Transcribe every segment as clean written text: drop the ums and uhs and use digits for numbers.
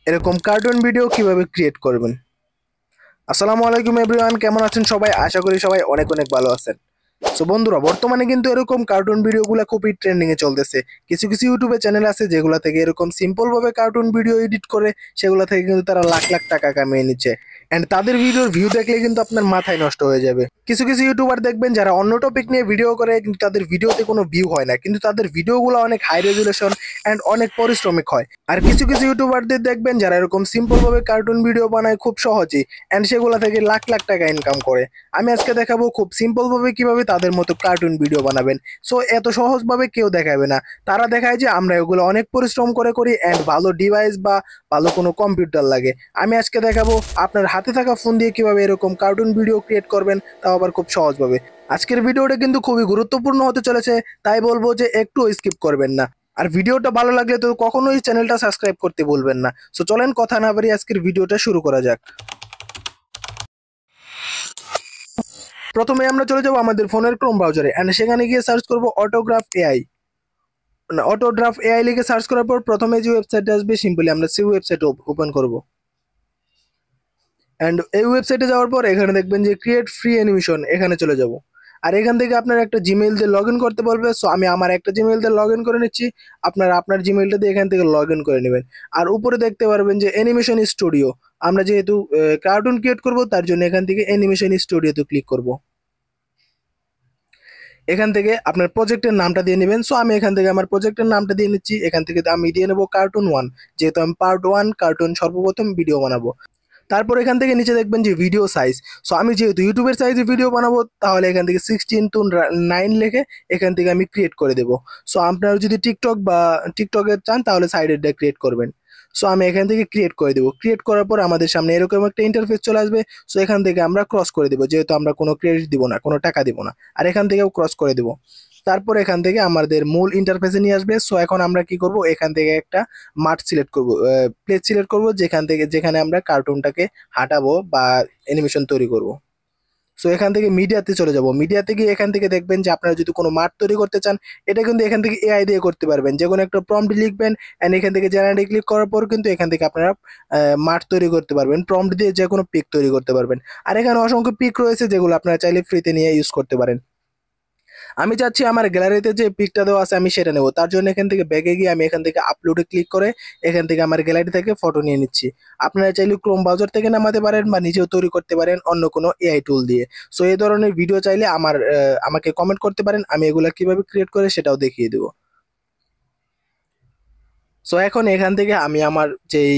এরকম cartoon video কিভাবে create করবেন। আসসালামু আলাইকুম এভরিওয়ান, কেমন আছেন সবাই? আশা করি সবাই অনেক অনেক ভালো আছেন। সো বন্ধুরা, বর্তমানে কিন্তু এরকম কার্টুন ভিডিওগুলো খুবই ট্রেন্ডিং এ চলতেছে। কিছু কিছু ইউটিউবে চ্যানেল আছে যেগুলো থেকে এরকম সিম্পল ভাবে কার্টুন ভিডিও এডিট করে সেগুলো থেকে কিন্তু তারা লাখ লাখ টাকা কামিয়ে নিচ্ছে। এন্ড তাদের ভিডিওর ভিউ দেখলে কিন্তু আপনার মাথায় নষ্ট হয়ে যাবে। কিছু কিছু ইউটিউবার দেখবেন যারা অন্য টপিক নিয়ে ভিডিও করে, কিন্তু তাদের ভিডিওতে কোনো ভিউ হয় না, কিন্তু তাদের ভিডিওগুলো অনেক হাই রেজুলেশন এন্ড অনেক পরিশ্রমিক হয়। আর কিছু কিছু ইউটিউবারদের দেখবেন যারা এরকম সিম্পল ভাবে কার্টুন ভিডিও বানায় খুব সহজেই, এন্ড সেগুলো থেকে লাখ লাখ টাকা ইনকাম করে। আমি আজকে দেখাবো খুব সিম্পল ভাবে কিভাবে তাদের মতো কার্টুন ভিডিও বানাবেন। সো এত সহজ ভাবে কেউ দেখাবে না। তারা দেখায় যে আমরা এগুলো অনেক পরিশ্রম করে করি এন্ড ভালো ডিভাইস বা ভালো কোনো কম্পিউটার লাগে। আমি আজকে দেখাবো আপনার হাতে থাকা ফোন দিয়ে কিভাবে এরকম কার্টুন ভিডিও ক্রিয়েট করবেন, তাও আবার খুব সহজভাবে। আজকের ভিডিওটা কিন্তু খুবই গুরুত্বপূর্ণ হতে চলেছে, তাই বলবো যে একটু স্কিপ করবেন না। আর ভিডিওটা ভালো লাগলে তো কখনোই চ্যানেলটা সাবস্ক্রাইব করতে ভুলবেন না। সো চলেন কথা না বাড়িয়ে আজকের ভিডিওটা শুরু করা যাক। প্রথমে আমরা চলে যাব আমাদের ফোনের ক্রোম ব্রাউজারে এন্ড সেখানে গিয়ে সার্চ করব অটোগ্রাফ এআই। অটোগ্রাফ এআই লিখে সার্চ করার পর প্রথমে যে ওয়েবসাইটে আসবে, সিম্পলি আমরা সেই ওয়েবসাইট ওপেন করব। এন্ড এই ওয়েবসাইটে যাওয়ার পর এখানে দেখবেন যে ক্রিয়েট ফ্রি অ্যানিমেশন, এখানে চলে যাব। আর এখান থেকে আপনার একটা জিমেইল দিয়ে লগ ইন করতে বলবে। সো আমি আমার একটা জিমেইল দিয়ে লগ ইন করে নিচ্ছি। আপনারা আপনার জিমেইলটা দিয়ে এখান থেকে লগ ইন করে নেবেন। আর উপরে দেখতে পারবেন যে অ্যানিমেশন স্টুডিও। আমরা যেহেতু কার্টুন ক্রিয়েট করব, তার জন্য এখান থেকে অ্যানিমেশন স্টুডিওতে ক্লিক করব। এখান থেকে আপনার প্রজেক্টের নামটা দিয়ে নেবেন। সো আমি এখান থেকে আমার প্রজেক্টের নামটা দিয়ে নিচ্ছি। এখান থেকে আমি দিয়ে নেবো কার্টুন ওয়ান, যেহেতু আমি পার্ট ওয়ান কার্টুন সর্বপ্রথম ভিডিও বানাবো। তারপর এখান থেকে নিচে দেখবেন যে ভিডিও সাইজ। সো আমি যেহেতু ইউটিউবের সাইজে ভিডিও বানাবো, তাহলে এখান থেকে 16:9 লিখে এখান থেকে আমি ক্রিয়েট করে দেবো। সো আপনারা যদি টিকটক বা টিকটকে চান তাহলে সাইডের দিয়ে ক্রিয়েট করবেন। সো আমি এখান থেকে ক্রিয়েট করে দেবো। ক্রিয়েট করার পর আমাদের সামনে এরকম একটা ইন্টারফেস চলে আসবে। সো এখান থেকে আমরা ক্রস করে দেবো, যেহেতু আমরা কোনো ক্রেডিট দিব না, কোনো টাকা দিব না। আর এখান থেকেও ক্রস করে দেবো। তারপর এখান থেকে আমাদের মূল ইন্টারফেসে নিয়ে আসবে। সো এখন আমরা কি করব, এখান থেকে একটা মাঠ সিলেক্ট করব, প্লেস সিলেক্ট করব, যেখানে আমরা কার্টুনটাকে হাঁটাবো বা অ্যানিমেশন তৈরি করব। সো এখান থেকে মিডিয়াতে চলে যাব। মিডিয়াতে গিয়ে এখান থেকে দেখবেন যে আপনারা যদি কোনো মাঠ তৈরি করতে চান, এটা কিন্তু এখান থেকে এআই দিয়ে করতে পারবেন। যে কোনো একটা প্রম্পট লিখবেন এন্ড এখান থেকে জেনারেটে ক্লিক করার পর কিন্তু এখান থেকে আপনারা মাঠ তৈরি করতে পারবেন। প্রম্পট দিয়ে যে কোনো পিক তৈরি করতে পারবেন। আর এখানে অসংখ্য পিক রয়েছে যেগুলো আপনারা চাইলে ফ্রিতে নিয়ে ইউজ করতে পারেন। আমি চাচ্ছি আমার গ্যালারিতে যে পিকটা দেওয়া আছে আমি সেটা নেব। তার জন্য এখান থেকে ব্যাগে গিয়ে আমি এখান থেকে আপলোডে ক্লিক করে এখান থেকে আমার গ্যালারি থেকে ফটো নিয়ে নিচ্ছি। আপনারা চাইলে ক্রোম ব্রাউজার থেকে নামাতে পারেন বা নিজেও তৈরি করতে পারেন অন্য কোনো এআই টুল দিয়ে। সো এই ধরনের ভিডিও চাইলে আমাকে কমেন্ট করতে পারেন, আমি এগুলা কিভাবে ক্রিয়েট করে সেটাও দেখিয়ে দেবো। সো এখন এখান থেকে আমি আমার যেই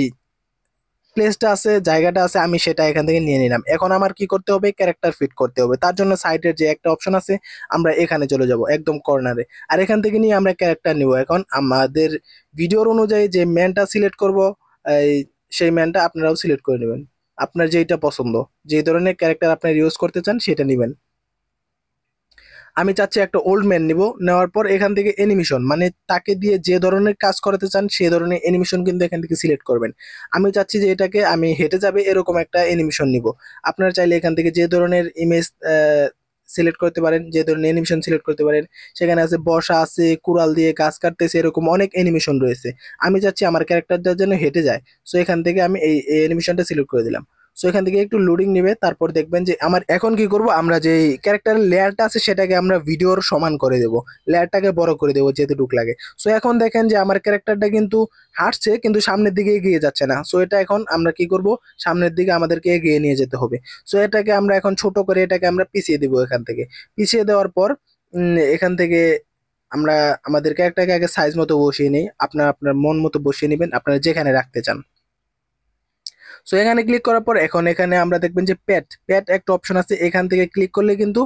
প্লেসটা আছে, জায়গাটা আছে, আমি সেটা এখান থেকে নিয়ে নিলাম। এখন আমার কি করতে হবে, ক্যারেক্টার ফিট করতে হবে। তার জন্য সাইডের যে একটা অপশন আছে, আমরা এখানে চলে যাব একদম কর্নারে। আর এখান থেকে নিয়ে আমরা ক্যারেক্টার নিব। এখন আমাদের ভিডিওর অনুযায়ী যে ম্যানটা সিলেক্ট করব, এই সেই ম্যানটা আপনারাও সিলেক্ট করে নেবেন। আপনার যেইটা পছন্দ, যে ধরনের ক্যারেক্টার আপনার ইউজ করতে চান সেটা নেবেন। আমি চাচ্ছি একটা ওল্ড ম্যান নিব। নেওয়ার পর এখান থেকে অ্যানিমেশন, মানে তাকে দিয়ে যে ধরনের কাজ করাতে চান সেই ধরনের অ্যানিমেশন কিন্তু এখান থেকে সিলেক্ট করবেন। আমি চাচ্ছি যে এটাকে আমি হেঁটে যাবে এরকম একটা অ্যানিমেশন নিব। আপনারা চাইলে এখান থেকে যে ধরনের ইমেজ সিলেক্ট করতে পারেন, যে ধরনের অ্যানিমেশন সিলেক্ট করতে পারেন। সেখানে আছে বসা, আছে কুড়াল দিয়ে গাছ কাটতেছে, এরকম অনেক অ্যানিমেশন রয়েছে। আমি চাচ্ছি আমার ক্যারেক্টারটা যেন হেঁটে যায়। সো এখান থেকে আমি এই অ্যানিমেশনটা সিলেক্ট করে দিলাম। সো এখান থেকে একটু লোডিং নেবে, তারপর দেখবেন যে আমার এখন কি করব, আমরা যে ক্যারেক্টারের লেয়ারটা আছে সেটাকে আমরা ভিডিওর সমান করে দেব। লেয়ারটাকে বড় করে দেবো যেতটুক লাগে। সো এখন দেখেন যে আমার ক্যারেক্টারটা কিন্তু হাঁটছে, কিন্তু সামনের দিকে এগিয়ে যাচ্ছে না। সো এটা এখন আমরা কি করব, সামনের দিকে আমাদেরকে এগিয়ে নিয়ে যেতে হবে। সো এটাকে আমরা এখন ছোট করে এটাকে আমরা পিছিয়ে দিব। এখান থেকে পিছিয়ে দেওয়ার পর এখান থেকে আমরা আমাদের ক্যারেক্টারকে আগে সাইজ মতো বসিয়ে নিই। আপনার আপনার মন মতো বসিয়ে নেবেন, আপনারা যেখানে রাখতে চান। সো এখানে ক্লিক করার পর এখন এখানে আমরা দেখবেন যে প্যাট প্যাট একটা অপশন আছে। এখান থেকে ক্লিক করলে কিন্তু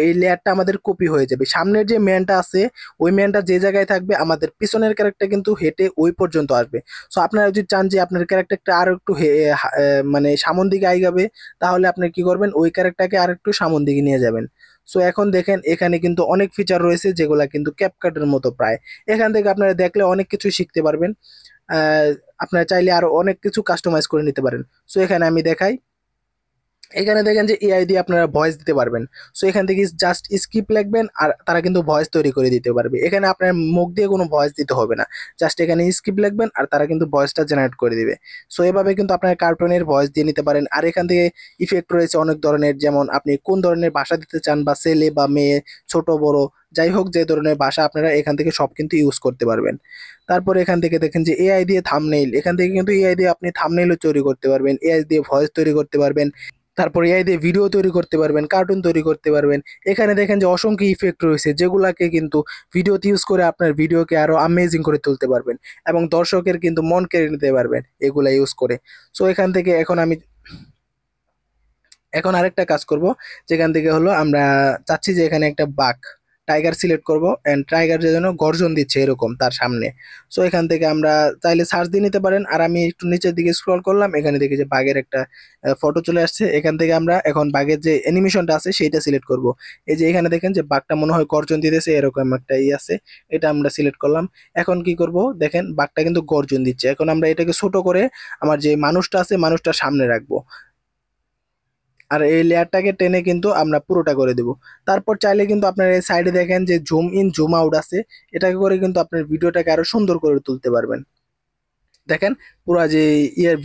এই লেয়ারটা আমাদের কপি হয়ে যাবে। সামনের যে ম্যানটা আছে, ওই ম্যানটা যে জায়গায় থাকবে আমাদের পিছনের ক্যারেক্টার কিন্তু হেঁটে ওই পর্যন্ত আসবে। সো আপনারা যদি চান যে আপনার ক্যারেক্টারটা আরো একটু মানে সামন দিকে আইগাবে, তাহলে আপনি কি করবেন, ওই ক্যারেক্টারকে আর একটু সামন দিকে নিয়ে যাবেন। সো এখন দেখেন এখানে কিন্তু অনেক ফিচার রয়েছে যেগুলা কিন্তু ক্যাপকাটের মতো প্রায়। এখান থেকে আপনারা দেখলে অনেক কিছু শিখতে পারবেন। আহ, আপনারা চাইলে আরো অনেক কিছু কাস্টমাইজ করে নিতে পারেন। সো এখানে আমি দেখাই, এখানে দেখেন যে এআই দিয়ে আপনারা ভয়েস দিতে পারবেন। সো এখান থেকে জাস্ট স্ক্রিপ্ট লিখবেন আর তারা কিন্তু ভয়েস তৈরি করে দিতে পারবে। এখানে আপনার মুখ দিয়ে কোনো ভয়েস দিতে হবে না। জাস্ট এখানে স্ক্রিপ্ট লিখবেন আর তারা কিন্তু ভয়েসটা জেনারেট করে দিবে। সো এভাবে কিন্তু আপনার কার্টুনের ভয়েস দিয়ে নিতে পারেন। আর এখান থেকে ইফেক্ট রয়েছে অনেক ধরনের, যেমন আপনি কোন ধরনের ভাষা দিতে চান, বা ছেলে বা মেয়ে, ছোট বড় যাই হোক, যে ধরনের ভাষা আপনারা এখান থেকে সব কিন্তু ইউজ করতে পারবেন। তারপর এখান থেকে দেখেন যে এআই দিয়ে থাম্বনেইল, এখান থেকে কিন্তু এআই দিয়ে আপনি থাম্বনেইলও তৈরি করতে পারবেন, এআই দিয়ে ভয়েস তৈরি করতে পারবেন। তারপর এআই দিয়ে ভিডিও তৈরি করতে পারবেন, কার্টুন তৈরি করতে পারবেন। এখানে দেখেন যে অসংখ্য ইফেক্ট রয়েছে, যেগুলাকে কিন্তু ভিডিওতে ইউজ করে আপনার ভিডিওকে আরো আমেজিং করে তুলতে পারবেন এবং দর্শকের কিন্তু মন কেড়ে নিতে পারবেন এগুলা ইউজ করে। সো এখান থেকে এখন আরেকটা কাজ করব, যেখান থেকে হলো আমরা চাচ্ছি যে এখানে একটা বাঘ, টাইগার সিলেক্ট করব, এন্ড টাইগার যেন গর্জন দিচ্ছে এরকম তার সামনে। সো এখান থেকে আমরা চাইলে সার্চ দিয়ে নিতে পারেন। আর আমি একটু নিচের দিকে স্ক্রল করলাম, এখানে দেখি যে বাঘের একটা ফটো চলে আসছে। এখান থেকে আমরা এখন বাঘের যে অ্যানিমেশনটা আছে সেইটা সিলেক্ট করব। এই যে এখানে দেখেন যে বাঘটা মনে হয় গর্জন দিতেছে, এরকম একটা আছে, এটা আমরা সিলেক্ট করলাম। এখন কি করব, দেখেন বাঘটা কিন্তু গর্জন দিচ্ছে। এখন আমরা এটাকে ছোট করে আমার যে মানুষটা আছে মানুষটার সামনে রাখবো, আর এই লেয়ারটাকে টেনে কিন্তু আমরা পুরোটা করে দেব। তারপর চাইলে কিন্তু আপনার এই সাইডে দেখেন যে জুম ইন জুম আউট আছে, এটাকে করে কিন্তু আপনার ভিডিওটাকে আরো সুন্দর করে তুলতে পারবেন। দেখেন পুরা যে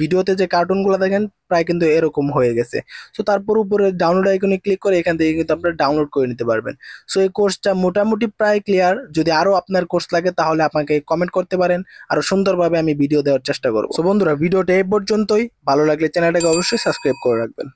ভিডিওতে যে কার্টুনগুলো দেখেন প্রায় কিন্তু এরকম হয়ে গেছে। সো তারপর উপরে ডাউনলোড আইকনে ক্লিক করে এখান থেকে কিন্তু আপনারা ডাউনলোড করে নিতে পারবেন। সো এই কোর্সটা মোটামুটি প্রায় ক্লিয়ার। যদি আরো আপনার কোর্স লাগে তাহলে আমাকে কমেন্ট করতে পারেন, আরো সুন্দরভাবে আমি ভিডিও দেওয়ার চেষ্টা করব। সো বন্ধুরা, ভিডিওটা এই পর্যন্তই। ভালো লাগলে চ্যানেলটাকে অবশ্যই সাবস্ক্রাইব করে রাখবেন।